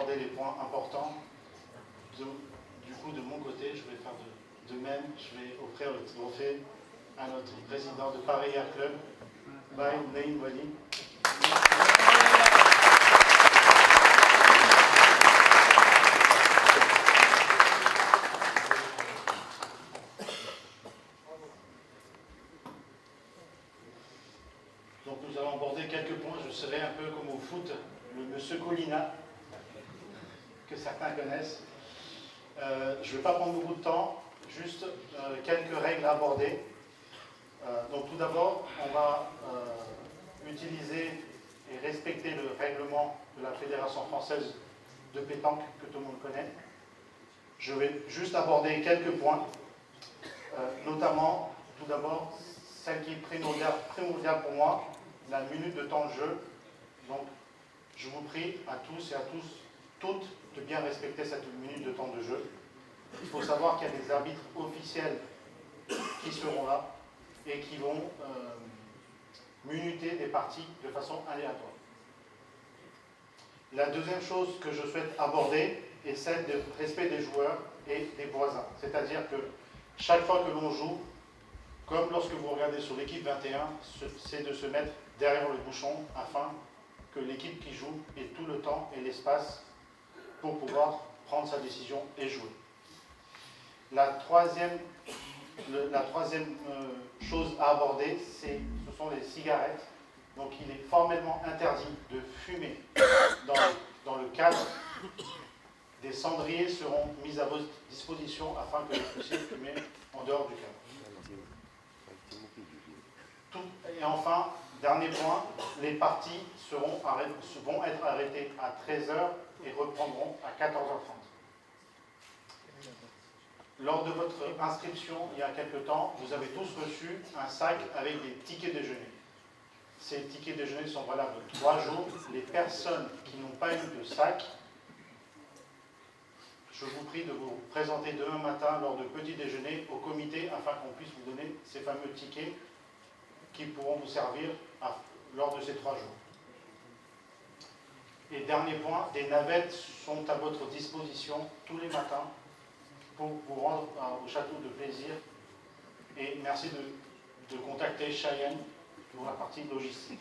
aborder les points importants. Du coup, de mon côté, je vais faire de même. Je vais offrir le trophée à notre président de Paris Air Club, Baye Naïm Wali. Donc nous allons aborder quelques points. Je serai un peu comme au foot, le monsieur Colina, que certains connaissent. Je ne vais pas prendre beaucoup de temps, juste quelques règles à aborder. Donc tout d'abord, on va utiliser et respecter le règlement de la Fédération française de pétanque, que tout le monde connaît. Je vais juste aborder quelques points, notamment, tout d'abord, celle qui est primordiale pour moi, la minute de temps de jeu. Donc, je vous prie à tous et à toutes de bien respecter cette minute de temps de jeu. Il faut savoir qu'il y a des arbitres officiels qui seront là et qui vont minuter des parties de façon aléatoire. La deuxième chose que je souhaite aborder est celle du respect des joueurs et des voisins. C'est-à-dire que chaque fois que l'on joue, comme lorsque vous regardez sur l'équipe 21, c'est de se mettre derrière le bouchon afin que l'équipe qui joue ait tout le temps et l'espace pour pouvoir prendre sa décision et jouer. La troisième chose à aborder, ce sont les cigarettes. Donc il est formellement interdit de fumer dans le cadre. Des cendriers seront mis à votre disposition afin que vous puissiez fumer en dehors du cadre. Et enfin, dernier point, les parties vont être arrêtées à 13h et reprendront à 14h30. Lors de votre inscription, il y a quelque temps, vous avez tous reçu un sac avec des tickets déjeuner. Ces tickets déjeuner sont valables 3 jours. Les personnes qui n'ont pas eu de sac, je vous prie de vous présenter demain matin lors de petit déjeuner au comité afin qu'on puisse vous donner ces fameux tickets qui pourront vous servir lors de ces 3 jours. Et dernier point, des navettes sont à votre disposition tous les matins pour vous rendre au château de plaisir. Et merci de contacter Cheyenne pour la partie logistique.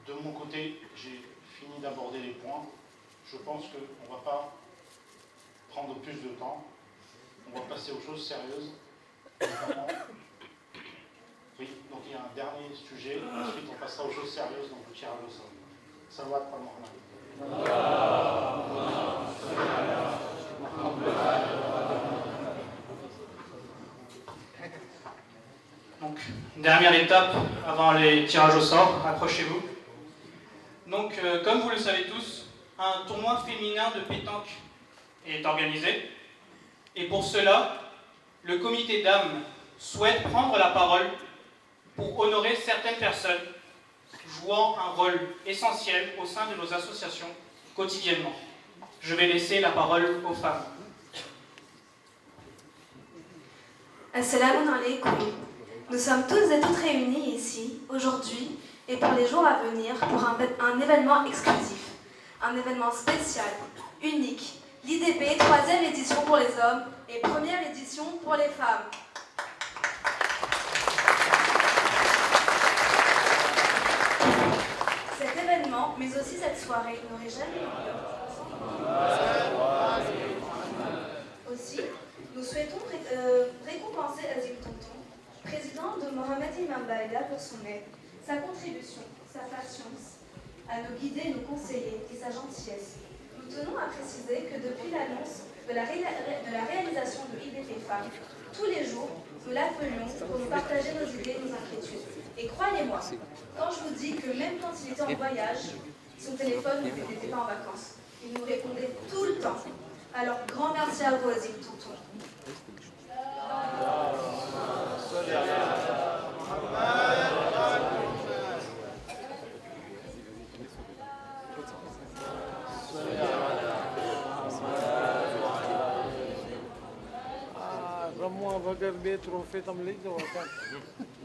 De mon côté, j'ai fini d'aborder les points. Je pense qu'on ne va pas prendre plus de temps. On va passer aux choses sérieuses. Oui, donc il y a un dernier sujet. Ensuite, on passera aux choses sérieuses, donc le tirage au sort. Salawat par Mohammed. Donc, dernière étape avant les tirages au sort, accrochez-vous. Donc, comme vous le savez tous, un tournoi féminin de pétanque est organisé. Et pour cela, le comité d'âme souhaite prendre la parole pour honorer certaines personnes jouant un rôle essentiel au sein de nos associations quotidiennement. Je vais laisser la parole aux femmes. Assalamu alaikum. Nous sommes tous et toutes réunis ici, aujourd'hui, et pour les jours à venir, pour un événement exclusif. Un événement spécial, unique. L'IDP, 3e édition pour les hommes et 1re édition pour les femmes. Cet événement, mais aussi cette soirée, n'aurait jamais eu lieu. Aussi, nous souhaitons récompenser Azim Tonton, président de Mohamed Imam Baïda, pour son aide, sa contribution, sa patience, à nous guider, nous conseiller et sa gentillesse. Nous tenons à préciser que depuis l'annonce de la réalisation de l'IDP Femmes, tous les jours, nous l'appelions pour nous partager nos idées, nos inquiétudes. Et croyez-moi, quand je vous dis que même quand il était en voyage, son téléphone n'était pas en vacances. Il nous répondait tout le temps. Alors, grand merci à vous, Azim Tonton.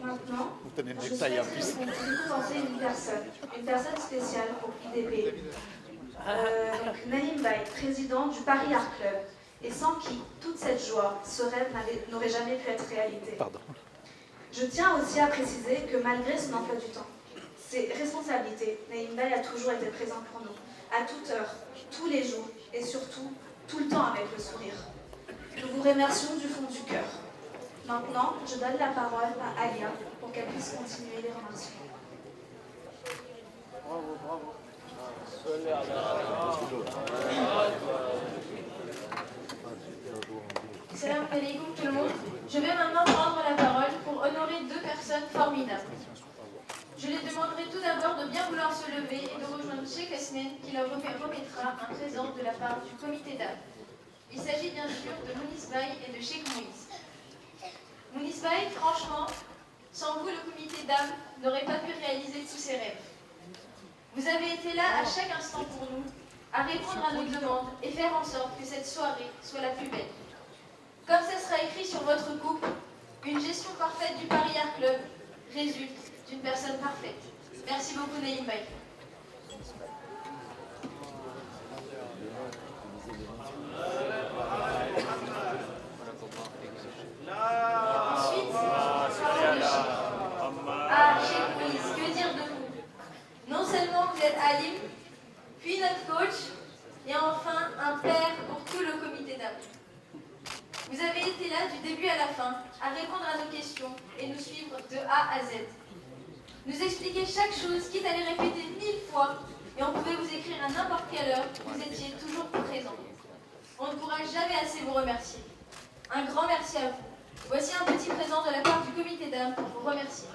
Maintenant, je souhaite récompenser une personne spéciale pour l'IDP. donc Naïm Baye, président du Paris Art Club, et sans qui toute cette joie, ce rêve n'aurait jamais pu être réalité. Pardon. Je tiens aussi à préciser que malgré son emploi du temps, ses responsabilités, Naïm Baye a toujours été présent pour nous, à toute heure, tous les jours, et surtout, tout le temps avec le sourire. Nous vous remercions du fond du cœur. Maintenant, je donne la parole à Alia pour qu'elle puisse continuer les remerciements. Salam alaikum tout le monde. Je vais maintenant prendre la parole pour honorer deux personnes formidables. Je les demanderai tout d'abord de bien vouloir se lever et de rejoindre Cheikh Asnen qui leur remettra un présent de la part du comité d'âme. Il s'agit bien sûr de Mounis Baye et de Cheikh Moïse. Mounis Baye, franchement, sans vous le comité d'âme n'aurait pas pu réaliser tous ses rêves. Vous avez été là à chaque instant pour nous, à répondre à nos demandes et faire en sorte que cette soirée soit la plus belle. Comme ça sera écrit sur votre coupe, une gestion parfaite du Paris Art Club résulte d'une personne parfaite. Merci beaucoup Naïm Baye. Ensuite, Cheikh Moïse, que dire de vous? Non seulement vous êtes alim, puis notre coach, et enfin un père pour tout le comité d'âme. Vous avez été là du début à la fin, à répondre à nos questions et nous suivre de A à Z. Nous expliquer chaque chose, quitte à les répéter 1000 fois, et on pouvait vous écrire à n'importe quelle heure, vous étiez toujours présent. On ne pourra jamais assez vous remercier. Un grand merci à vous. Voici un petit présent de la part du comité d'âme pour vous remercier.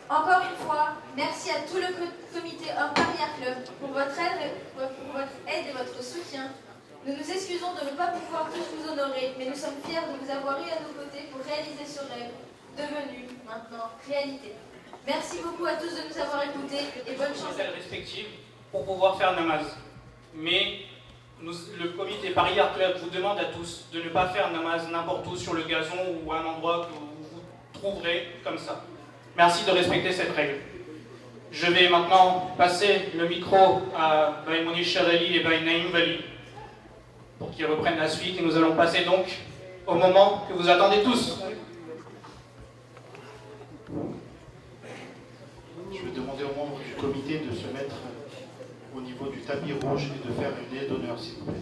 Encore une fois, merci à tout le comité Paris Art Club pour votre aide et votre soutien. Nous nous excusons de ne pas pouvoir tous vous honorer, mais nous sommes fiers de vous avoir eu à nos côtés pour réaliser ce rêve, devenu maintenant réalité. Merci beaucoup à tous de nous avoir écoutés et bonne chance. Respectives pour pouvoir faire namaz. Mais le comité Paris Art Club vous demande à tous de ne pas faire namaz n'importe où sur le gazon ou à un endroit que vous trouverez comme ça. Merci de respecter cette règle. Je vais maintenant passer le micro à Baye Monish Chadali et Baye Naïm Baye pour qu'ils reprennent la suite et nous allons passer donc au moment que vous attendez tous. Je vais demander aux membres du comité de se mettre au niveau du tapis rouge et de faire une aide d'honneur, s'il vous plaît.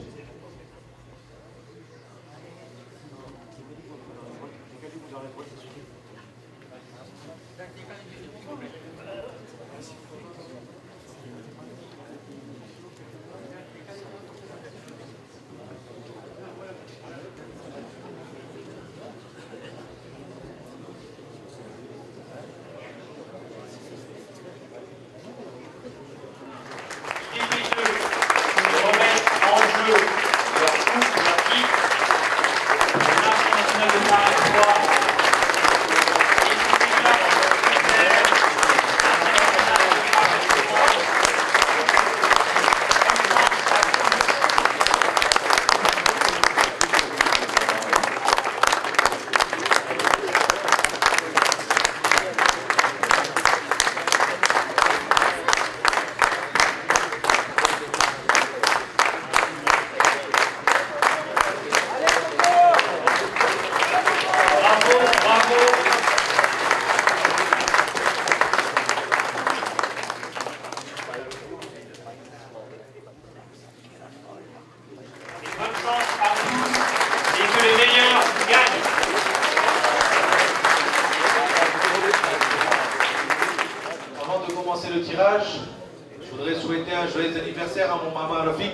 Je voudrais souhaiter un joyeux anniversaire à mon maman Rafik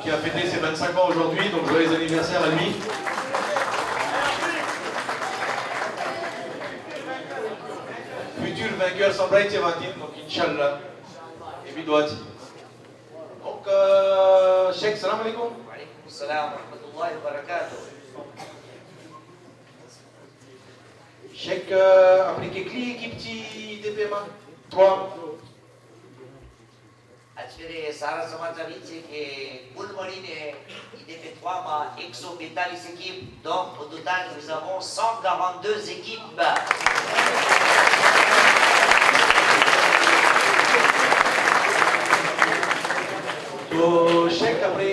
qui a fêté ses 25 ans aujourd'hui, donc joyeux anniversaire à lui. Futur vainqueur sans Bright Evatin, donc Inch'Allah. Et Bidouati. Donc, Cheikh, salam alaikum. Wa alaikum salam wa rahmatullahi wa barakatuh. Cheikh, appliqué qui petit DPMA 3. અત્યારે સારા સમાચાર એ છે કે કુલ મળીને IDP3માં 142 équipes, donc au total nous avons 142 équipes. તો શેખ આપણે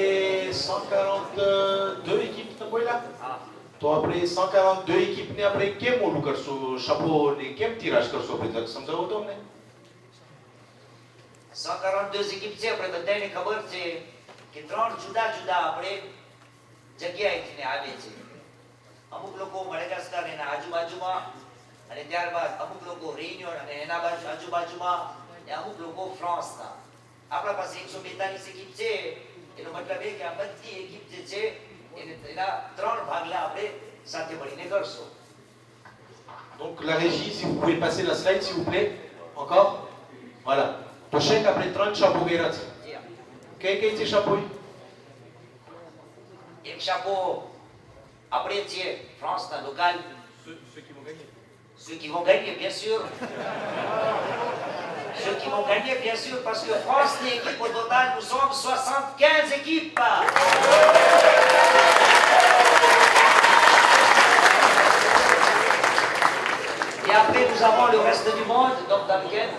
142 équipes ને બોલ્યા તો આપણે 142 équipes ને આપણે કેમ ઓલું કરશું શબો ને કેમ તિરાશ કરશું આપણે તક સમજાવો તો અમને 142 équipes છે આપણે બધાને ખબર છે કે ત્રણ જુદા જુદા આપણે જગ્યાએથી આવે છે અમુક લોકો મડગાસ્કર એના આજુબાજુમાં અને ત્યારબાદ અમુક લોકો રેયુનિયન અને એના આજુબાજુમાં અને અમુક લોકો ફ્રાન્સના આપણા પાસે 142 équipes છે એનો મતલબ એ કે આ બધી équipe જે છે એના ત્રણ ભાગલા આપણે સાથે મળીને કરશું. Donc la régie, si vous pouvez passer la slide s'il vous plaît. Encore. Voilà. તો શેખ આપણે ત્રણ chapeaux ગેરા છે. કઈ કઈ છે chapeau? એક chapeau આપણે છે ફ્રાન્સના local. Ceux qui vont gagner, bien sûr. Ceux qui vont gagner, bien sûr, parce que France n'est équipe au total, nous sommes 75 équipes. Et après, nous avons le reste du monde, donc dans lequel,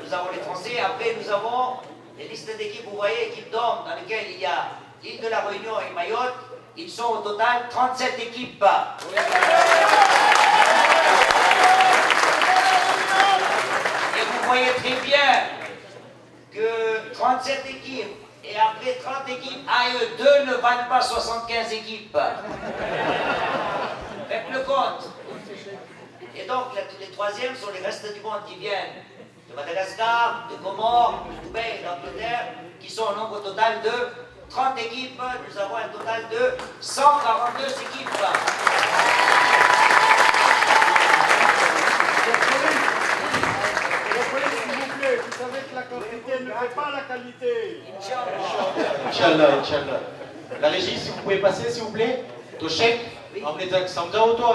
nous avons les Français. Après, nous avons les listes d'équipes. Vous voyez, équipe d'hommes, dans lesquelles il y a l'île de la Réunion et Mayotte. Ils sont au total 37 équipes. Et vous voyez très bien que 37 équipes et après 30 équipes, à eux deux ne valent pas 75 équipes. Faites le compte. Et donc les troisièmes sont les restes du monde qui viennent de Madagascar, de Comores, de Dubaï et d'Angleterre, qui sont au nombre total de 30 équipes. Nous avons un total de 142 équipes. Vous savez que la quantité ne fait pas la qualité. Inch'Allah, Inch'Allah. La régie, si vous pouvez passer s'il vous plaît. તો શેખ અમને જક સમજાવો તો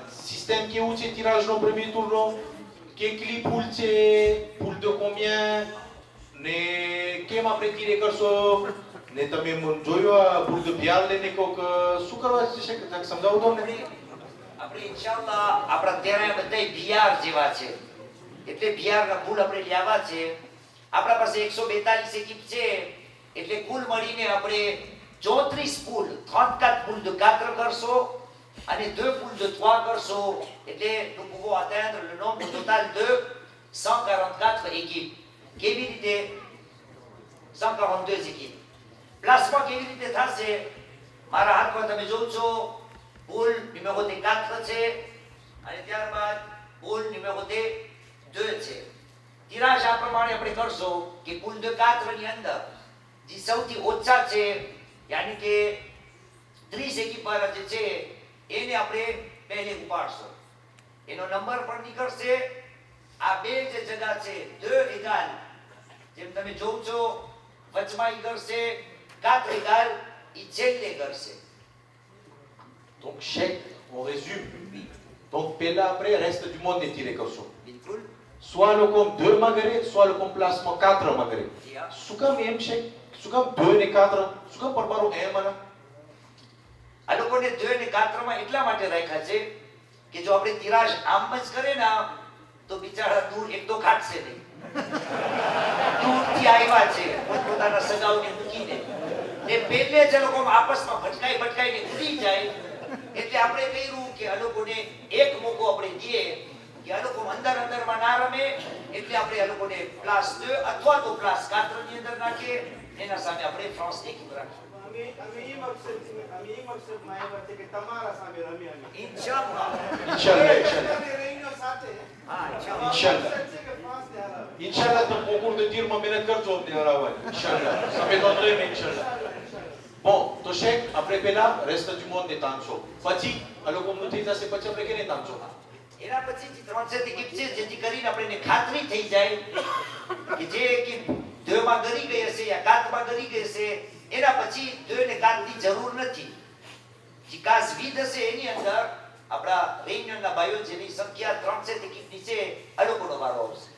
સિસ્ટમ કેવું છે tirage નો premier tour નો કેટલી pool છે pool de combien ને કેમ આપણે તીરે કરશો ને તમે જોયો આ pool de bial લઈને કોક શું કરવા છે શેખ જક સમજાવો તો અમને આપણે ઇન્શાઅલ્લાહ આપણા ત્યાં બધા બિયાર જેવા છે એટલે બિયારના ફૂલ આપણે લેવા છે આપણા પાસે 142 équipes છે એટલે કુલ મળીને આપણે 34 poules 34 poules de 4 કરશો અને 2 poules de 3 કરશો એટલે nous pouvons atteindre le nombre total de 144 équipes. કેવી રીતે 142 équipes. પ્લાસમાં કેવી રીતે થશે મારા હાથમાં તમે જોવો છો pool numéro 4 છે અને ત્યારબાદ pool numéro 2 છે. tirage આ પ્રમાણે આપણે કરશો કે pool de 4 ની અંદર જે સૌથી ઓછા છે યાની કે 30 équipes વાળા જે છે એને આપણે પહેલે ઉપાડશો એનો નંબર પણ નીકળશે આ બે જે જગ્યા છે 2 égal જેમ તમે જોવો છો વચમાં ઈ કરશે 4 égal ઈ છેલ્લે કરશે. Donc chèque, on résume. Donc Pella après reste du monde est tiré comme ça. બિલકુલ Soit le compte 2 magré, soit le compte placement 4 magré. Soukam M chèque, soukam 2 et 4, soukam par baro M mana. આ લોકોને 2 અને 4 માં એટલા માટે રાખ્યા છે કે જો આપણે તિરાજ આમ જ કરે ના તો બિચારા દૂર એક તો ખાટશે નહીં દૂરથી આવ્યા છે પોતાના સગાઓને મૂકીને ને પહેલે જ લોકો આપસમાં ભટકાઈને ઉડી જાય એટલે આપણે કહ્યું કે આ લોકોને એક મોકો આપણે દઈએ કે આ લોકો અંદરમાં ના રમે એટલે આપણે આ લોકોને પ્લાસ 2 અથવા તો પ્લાસ 4 ની અંદર નાખીએ એના સામે આપણે ફ્રાન્સ એકી રાખીએ. અમે એ મકસદમાં આવ્યા છે કે તમારા સામે રમી અમે ઇન્શાઅલ્લાહ Inch'Allah, Inch'Allah. રેઈનો સાથે હા ઇન્શાઅલ્lah Inch'Allah. મકસદ છે કે ફ્રાન્સને હરાવે. Inch'Allah, ton concours de tir m'a mené de cœur, tu vas venir Inch'Allah. Ça m'étonnerait, mais Inch'Allah. Bon, તો શેખ આપણે પહેલા reste du monde des tanso. પછી આ લોકો નથી થશે પછી આપણે કેને tanso. એના પછી જે 300 એકીપ છે જેથી કરીને આપણને ખાતરી થઈ જાય કે જે એકીપ 2 માં ગરી ગઈ હશે યા 4 માં ગરી ગઈ હશે એના પછી 2 ને 4 ની જરૂર નથી. જે કાસ વિધ હશે એની અંદર આપણા રેન્યુઅલના ભાઈઓ જેની સંખ્યા 37 એકીપની છે આ લોકોનો વારો આવશે.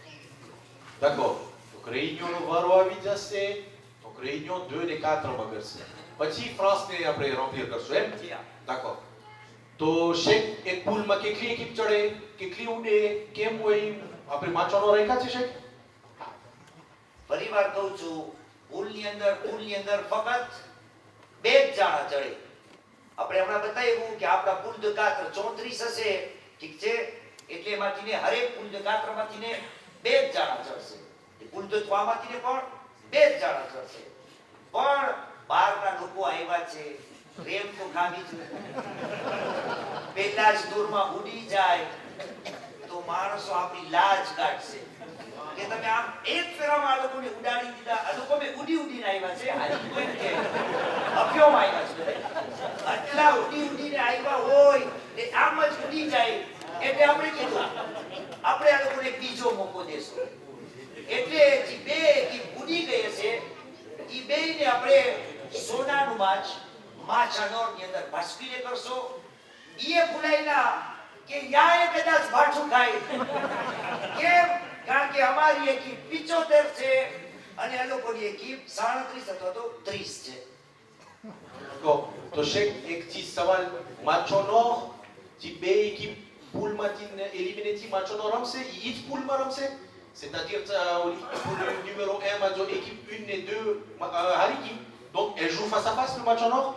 D'accord. Donc réunion no varo આવી જશે. Donc réunion 2 ને 4 માં કરશે. પછી France ને આપણે remplir કરશું એમ? D'accord. તો શેખ એક પૂલમાં કેટલી એકીપ ચડે, કેટલી ઉડે, કેમ હોય આપણે વાંચવાનો રેખા છે શેખ? ફરીવાર કહું છું પૂલની અંદર ફક્ત 2 જ જાણા ચડે. આપણે હમણાં બતાવ્યું કે આપણા પુલ de 4 34 હશે, ઠીક છે? એટલે એમાંથીને હરેક પુલ de 4 માંથીને 2 જ જાણા ચડશે. પુલ de 3 માંથીને પણ 2 જ જાણા ચડશે. પણ બહારના લોકો આવ્યા છે, રેમ તો ખાવી જ પહેલા જ દૂરમાં ઉડી જાય તો માણસો આપણી લાજ કાઢશે કે તમે આમ એક ફેરામાં આ લોકોને ઉડાડી દીધા. આ લોકો મેં ઉડીને આવ્યા છે, આજે કોઈ કે અભ્યોમાં આવ્યા છે. આટલા ઉડીને આવ્યા હોય ને આમ જ ઉડી જાય એટલે આપણે કીધું આપણે આ લોકોને બીજો મોકો દેશું. એટલે જે બે ઉડી ગઈ હશે એ બેયને આપણે સોનાનું માછાનોરની અંદર ભાસ્કરીને કરશો. એ ભૂલાયના કે યાએ કદાચ ભાઠું ખાય. કેમ? કારણ કે અમારી એકીપ 75 છે અને આ લોકોની એકીપ 37 અથવા તો 30 છે. તો શેખ એક ચીજ સવાલ, માચોનો જે બે એકીપ પૂલમાંથી એલિમિનેટ થી માચોનો રમશે, એ જ પૂલમાં રમશે? C'est-à-dire pour le numéro 1 માં જો équipe 1 et 2 હારી ગઈ, donc elle joue face à face le match en or?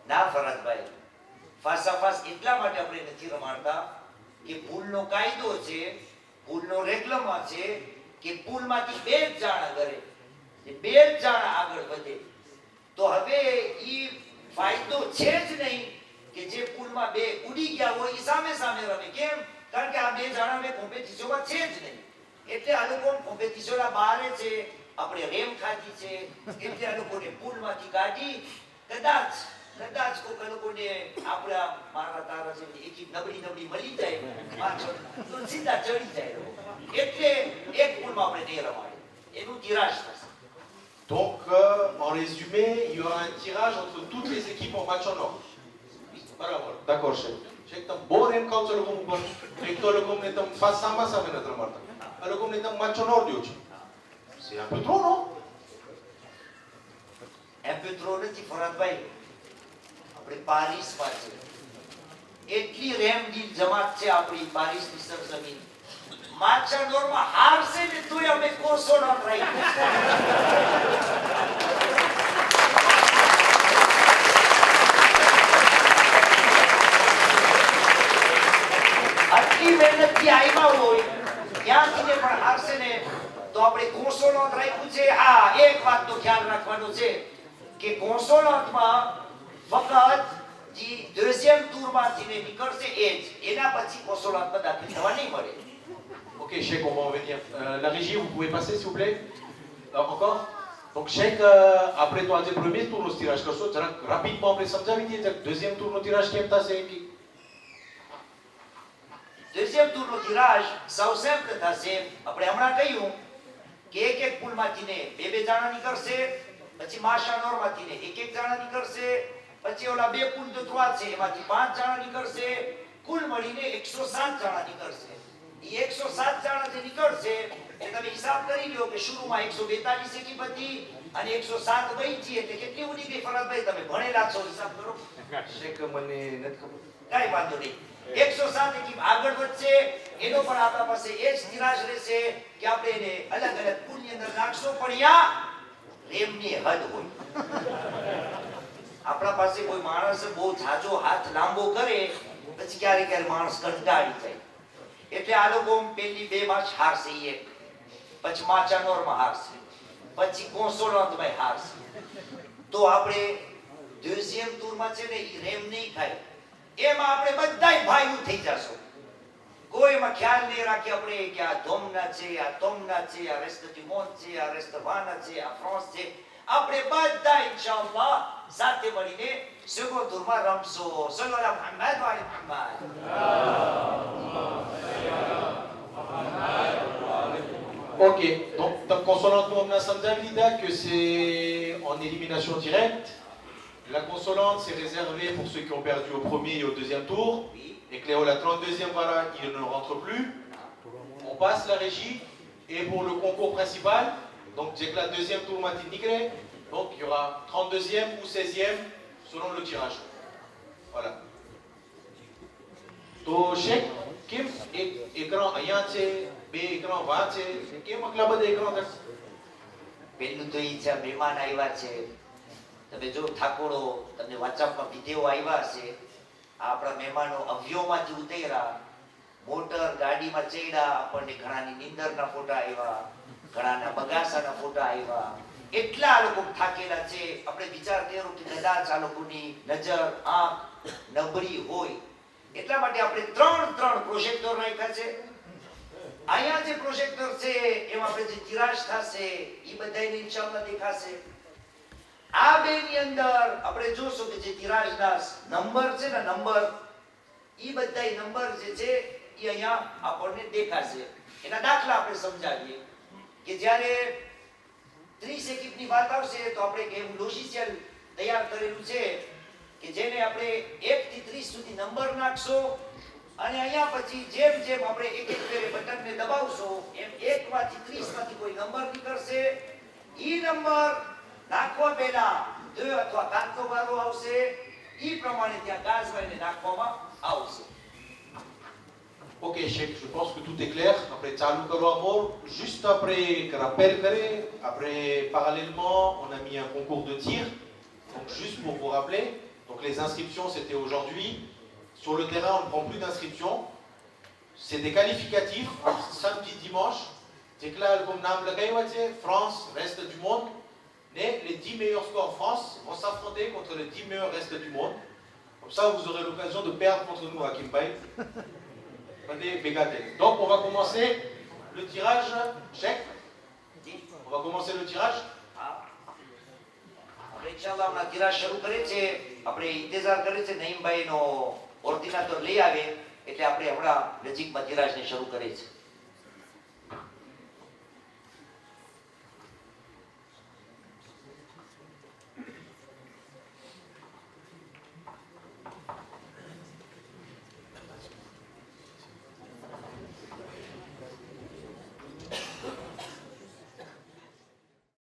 ના ફરજભાઈ, ફાસ આ ફાસ એટલા માટે આપણે નથી રમાડતા કે પૂલનો કાયદો છે, પૂલનો રેગ્લમાં છે કે પૂલમાંથી 2 જ જાણા કરે, 2 જ જાણા આગળ વધે. તો હવે ઈ ફાયદો છે જ નહીં કે જે પૂલમાં 2 ઉડી ગયા હોય ઈ સામે સામે રમે. કેમ? કારણ કે આ 2 જાણા મે કોમ્પિટિશનમાં છે જ નહીં. એટલે આ લોકો કોમ્પિટિશનના બહારે છે, આપણે રેમ ખાધી છે, એટલે આ લોકોને પૂલમાંથી કાઢી કદાચ કોઈ લોકોને આપણા મારા તારા જેવી એકી નબળી મળી જાય પાછળ તો સીધા ચડી જાય. એટલે એક પૂલમાં આપણે નહીં રમાડીએ, એનું તિરાશ થશે. Donc en résumé, il y aura un tirage entre toutes les équipes en match en or. Barabar. D'accord chef. Chef tam bon rem kao chalo kom bon. Chef to lokom ne tam face sama notre marta. Lokom ne tam match en or dio છે. C'est un peu trop non? Un peu trop નથી ફરજભાઈ. આપણે પારિસમાં છે, એટલી RAM deal જમાત છે આપણી પારિસની સરજમીન. માછાનોરમાં હારશે ને તોય અમે કોસો ન ટ્રાય. આટલી મહેનતથી આવ્યા હોય ત્યાંથી પણ હારશે ને તો આપણે કોન્સોનન્ટ રાખ્યું છે. હા, એક વાતનો ખ્યાલ રાખવાનો છે કે કોન્સોનન્ટમાં ફક્ત જે deuxième tourમાંથી નીકળશે એ જ, એના પછી કોન્સોનન્ટમાં દાખલ થવા નહીં મળે. Ok, Cheikh, on va en venir. La régie, vous pouvez passer s'il vous plaît? Encore? Donc Cheikh, après toi, le premier tour au tirage comme ça, rapidement, après ça, vous avez dit, deuxième tour au tirage qui est passé. deuxième tour નો tirage સૌ simple થશે. આપણે હમણાં કહ્યું કે એક પૂલમાંથીને 2 જાણા નીકળશે, પછી માશાનોરમાંથીને એક જાણા નીકળશે, પછી ઓલા 2 પૂલ de 3 છે એમાંથી 5 જાણા નીકળશે, કુલ મળીને 107 જાણા નીકળશે. એ 107 જાણા જે નીકળશે એ તમે હિસાબ કરી લ્યો કે શરૂમાં 142 એકી હતી અને 107 બચી એટલે કેટલી ઉડી ગઈ ફરજભાઈ? તમે ભણેલા છો, હિસાબ કરો. Cheikh, મને નથી ખબર. કાઈ વાંધો નહીં. 107 એકી આગળ વધશે, એનો પણ આપણા પાસે એ જ તિરાશ રહેશે કે આપણે એને અલગ અલગ પૂલની અંદર નાખશો, પણ યા રેમની હદ હોય. આપણા પાસે કોઈ માણસ બહુ ઝાઝો હાથ લાંબો કરે પછી ક્યારે માણસ કંટાળી જાય. એટલે આ લોકો પહેલી 2 મેચ હારશે, એક પછી માચાનોરમાં હારશે, પછી કોન્સોનન્ટમાં હારશે. તો આપણે deuxième tourમાં છે ને ઈ રેમ નહીં ખાય. એમાં આપણે બધાય ભાઈઓ થઈ જશો. કોઈમાં ખ્યાલ નહીં રાખી આપણે કે આ ધોમના છે, આ તોમના છે, આ રેસ્ટ ડી મોન્ડ છે, આ રેસ્ટ વાના છે, આ ફ્રાન્સ છે. આપણે બધા ઇન્શાઅલ્લાહ સાથે મળીને સેકન્ડ ટૂરમાં રમશો. સલ્લલ્લાહુ મુહમ્મદ વ અલી Muhammad. Ok, donc consonante, nous on a samedi que c'est en élimination directe. La consolante, c'est réservé pour ceux qui ont perdu au premier et au deuxième tour. Oui. Et Cléo, la 32e, voilà, il ne rentre plus. On passe la régie. Et pour le concours principal, donc j'ai que la deuxième tour matinée, donc il y aura 32e ou 16e selon le tirage. Voilà. To chèque, Kim, écran ayant, B écran va, Kim, club d'écran. પહેલું તો એ છે મહેમાન આવ્યા છે તમે જો ઠાકોરો તમને વોટ્સઅપમાં વિડીયો આવ્યા હશે આ આપણા મહેમાનો અવ્યોમાંથી ઉતર્યા મોટર ગાડીમાં ચડ્યા આપણને ઘણાની નીંદરના ફોટા આવ્યા ઘણાના બગાસાના ફોટા આવ્યા એટલા આ લોકો થાકેલા છે આપણે વિચાર કર્યો કે કદાચ આ લોકોની નજર આંખ નબળી હોય એટલા માટે આપણે ત્રણ પ્રોજેક્ટર રાખ્યા છે અહીંયા જે પ્રોજેક્ટર છે એમાં આપણે જે તિરાશ થશે ઈ બધાયને ઇન્શાઅલ્લાહ દેખાશે આ બેની અંદર આપણે જોશો કે જે તિરાશના નંબર છે ને નંબર ઈ બધાય નંબર જે છે ઈ અહીંયા આપણને દેખાશે એના દાખલા આપણે સમજાવીએ કે જ્યારે 30 સેકન્ડની વાત આવશે તો આપણે એક એવું લોજિશિયલ તૈયાર કરેલું છે કે જેને આપણે 1 થી 30 સુધી નંબર નાખશો અને અહીંયા પછી જેમ જેમ આપણે એક એક ફેરે બટનને દબાવશો એમ 1 માંથી 30 માંથી કોઈ નંબર નીકળશે ઈ નંબર નાખવા પહેલા 2 અથવા 4 વારો આવશે ઈ પ્રમાણે ત્યાં ગાજભાઈને નાખવામાં આવશે. Ok, chèque, je pense que tout est clair. Après Tchalou Kalo Amor, juste après rappel carré, après parallèlement, on a mis un concours de tir. Donc juste pour vous rappeler, donc les inscriptions c'était aujourd'hui. Sur le terrain, on ne prend plus d'inscriptions. C'est des qualificatifs, samedi, dimanche. C'est que là, comme Nam Lagaïwate, France, reste du monde. Mais les 10 meilleurs scores France vont s'affronter contre les 10 meilleurs restes du monde. Comme ça, vous aurez l'occasion de perdre contre nous à Kimbay. Donc, on va commencer le tirage. Chèque. On va commencer le tirage. આપણે ઇન્શાઅલ્લાહ હમણાં તિરાશ શરૂ કરે છે આપણે ઇંતજાર કરે છે નઈમભાઈનો ઓર્ડિનેટર લઈ આવે એટલે આપણે હમણાં નજીકમાં તિરાશને શરૂ કરે છે.